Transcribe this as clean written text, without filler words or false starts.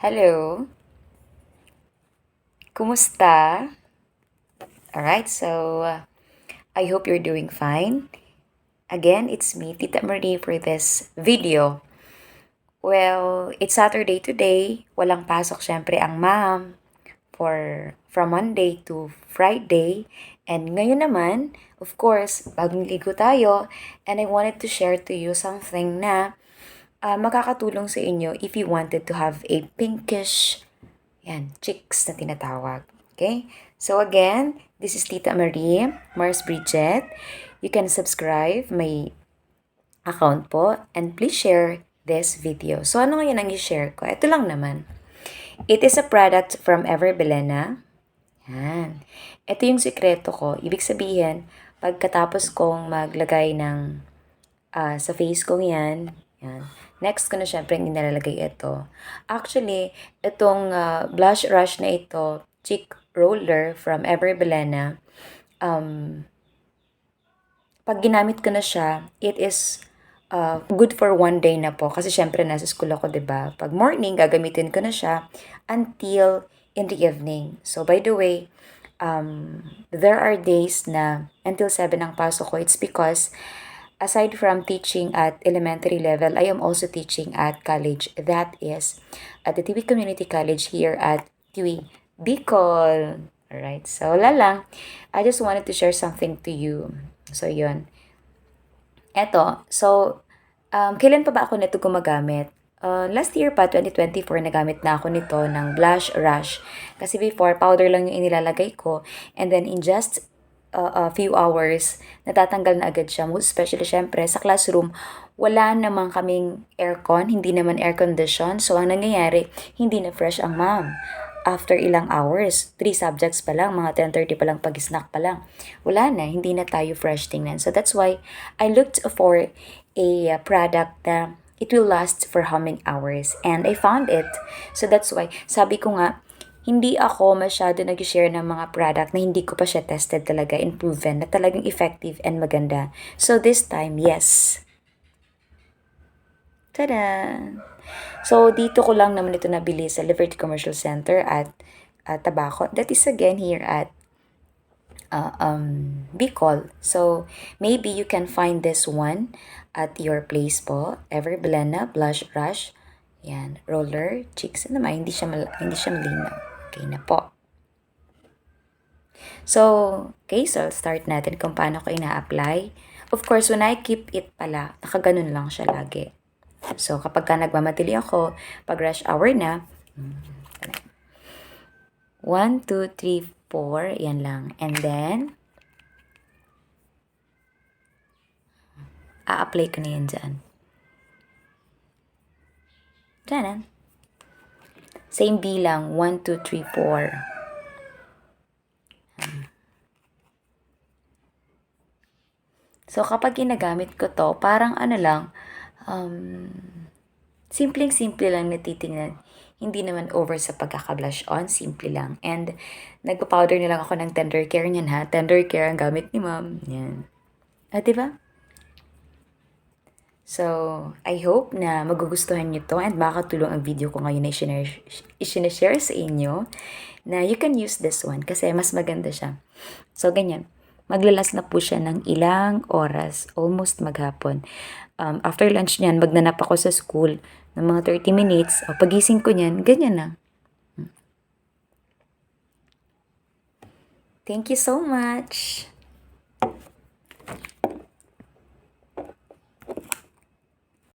Hello, kumusta? Alright, so I hope you're doing fine. Again, it's me, Tita Marie, for this video. Well, it's Saturday today. Walang pasok syempre ang mom from Monday to Friday. And ngayon naman, of course, bagong ligo tayo. And I wanted to share to you something na makakatulong sa inyo if you wanted to have a pinkish cheeks na tinatawag. Okay? So again, this is Tita Marie, Mars Bridget. You can subscribe my account po and please share this video. So ano ngayon ang i-share ko? Ito lang naman. It is a product from Ever Belena. Yan. Ito yung sikreto ko. Ibig sabihin, pagkatapos kong maglagay ng sa face ko yan. Next ko na syempre nilalagay ito. Actually, itong blush rush na ito, cheek roller from Ever Belena, pag ginamit ko na siya, it is good for one day na po. Kasi syempre nasa school ako, 'di ba? Pag morning, gagamitin ko na siya until in the evening. So by the way, there are days na until 7 ang pasok ko. It's because aside from teaching at elementary level, I am also teaching at college. That is at the TV Community College here at TV Bicol. Alright, so wala lang. I just wanted to share something to you. So, yun. Eto, so, kailan pa ba ako nito gumagamit? Last year pa, 2024, nagamit na ako nito ng Blush Rush. Kasi before, powder lang yung inilalagay ko. And then, in just a few hours, natatanggal na agad siya. Most especially, syempre, sa classroom, wala naman kaming aircon, hindi naman air condition. So, ang nangyayari, hindi na fresh ang mom. After ilang hours, 3 subjects pa lang, mga 10:30 pa lang, pag-snack pa lang. Wala na, hindi na tayo fresh tingnan. So, that's why I looked for a product na it will last for how many hours. And I found it. So, that's why, sabi ko nga, hindi ako masyado nag-share ng mga product na hindi ko pa siya tested talaga and proven na talagang effective and maganda. So, this time, yes. Tada! So, dito ko lang naman ito nabili sa Liberty Commercial Center at Tabaco. That is again here at Bicol. So, maybe you can find this one at your place po. Ever Belena Blush Rush. Yan, roller cheeks. Ano naman, hindi siya malinaw. Okay na po. So, okay, so start natin kung paano ko ina-apply. Of course, when I keep it pala, nakaganon lang siya lagi. So, kapag ka nagmamadali ako, pag rush hour na, 1, 2, 3, 4, yan lang. And then, a-apply ko na yan dyan. Dyan. Same bilang, 1, 2, 3, 4. So, kapag ginagamit ko to, parang ano lang, simpleng-simple lang natitingnan. Hindi naman over sa pagkaka-blush on, simple lang. And, nagpa-powder na lang ako ng Tender Care niyan ha. Tender Care ang gamit ni ma'am. Yan. Diba? So, I hope na magugustuhan nyo to and makakatulong ang video ko ngayon na i-share sa inyo na you can use this one kasi mas maganda siya. So, ganyan. Maglalas na po siya ng ilang oras, almost maghapon. After lunch niyan, magnanap ako sa school ng mga 30 minutes. O, pagising ko niyan, ganyan na. Thank you so much!